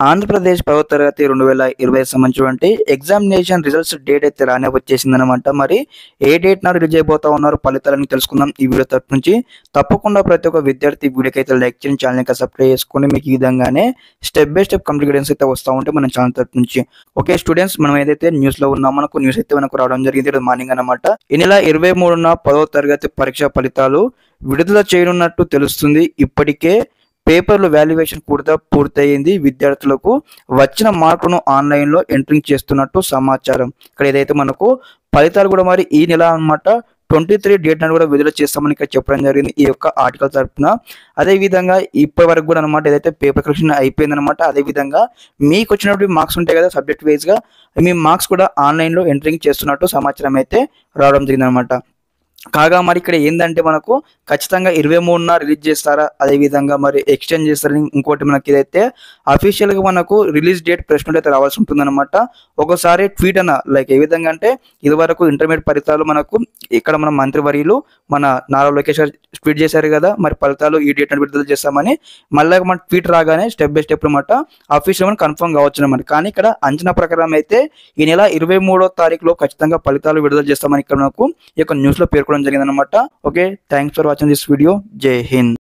ఆంధ్రప్రదేశ్ 10వ తరగతి 2020 సంబంధించినటువంటి ఎగ్జామినేషన్ రిజల్ట్స్ డేట్ అయితే రానే వచ్చేసిందనమాట. మరి ఏ డేట్‌న రిలీజ్ చేయబోతా ఉన్నారు ఫలితాలని తెలుసుకుందాం ఈ వీడియో తరపు నుంచి. తప్పకుండా ప్రతి ఒక్క విద్యార్థి వీడియోకి అయితే లైక్ చేయండి, ఛానెల్‌ని ఇంకా సబ్స్క్రైబ్ చేసుకోండి. మీకు ఈ విధంగానే step by step complete guidance అయితే వస్తా ఉంటాయి మన ఛానల్ తరపు నుంచి. ఓకే స్టూడెంట్స్, మనం ఏదైతే న్యూస్‌లో ఉన్నామో మనకు న్యూస్ అయితే మనకు రావడం జరిగింది ఈరోజు మార్నింగ్ అనమాట. ఈ నెల 23న 10వ తరగతి పరీక్ష ఫలితాలు విడుదల చేయనున్నట్టు తెలుస్తుంది. ఇప్పటికే పేపర్లు వాల్యుయేషన్ కూడా పూర్తయింది. విద్యార్థులకు వచ్చిన మార్కులను ఆన్లైన్లో ఎంట్రింగ్ చేస్తున్నట్టు సమాచారం. ఇక్కడ ఏదైతే మనకు ఫలితాలు కూడా మరి ఈ నెల అనమాట 23 డేట్ నాడు కూడా విడుదల చేస్తామని ఇక్కడ చెప్పడం జరిగింది ఈ యొక్క ఆర్టికల్ తరఫున. అదేవిధంగా ఇప్పటి వరకు కూడా అనమాట ఏదైతే పేపర్ కరెక్షన్ అయిపోయిందనమాట. అదేవిధంగా మీకు వచ్చినటువంటి మార్క్స్ ఉంటాయి కదా సబ్జెక్ట్ వైజ్గా, మీ మార్క్స్ కూడా ఆన్లైన్లో ఎంట్రింగ్ చేస్తున్నట్టు సమాచారం అయితే రావడం జరిగిందనమాట. కాగా మరి ఇక్కడ ఏంటంటే మనకు ఖచ్చితంగా 23న రిలీజ్ చేస్తారా, అదేవిధంగా మరి ఎక్స్టెండ్ చేస్తారని ఇంకోటి మనకి ఇదైతే అఫీషియల్గా మనకు రిలీజ్ డేట్ ప్రెస్ నోట్ అయితే రావాల్సి ఉంటుందన్నమాట. ఒకసారి ట్వీట్ అన్న లైక్ ఏ విధంగా అంటే ఇదివరకు ఇంటర్మీడియట్ ఫలితాలు మనకు ఇక్కడ మన మంత్రివర్యులు మన నారా లోకేష్ గారు ట్వీట్ చేశారు కదా, మరి ఫలితాలు ఈ డేట్ అని విడుదల చేస్తామని. మళ్ళీ మన ట్వీట్ రాగానే స్టెప్ బై స్టెప్ అనమాట అఫీషియల్ కన్ఫర్మ్ కావచ్చు అనమాట. కానీ ఇక్కడ అంచనా ప్రకారం అయితే ఈ నెల 23వ తారీఖులో ఖచ్చితంగా ఫలితాలు విడుదల చేస్తామని ఇక్కడ మనకు ఈ యొక్క న్యూస్లో పేర్కొనడం జరిగిందనమాట. Okay, thanks for watching this video. జై హింద్.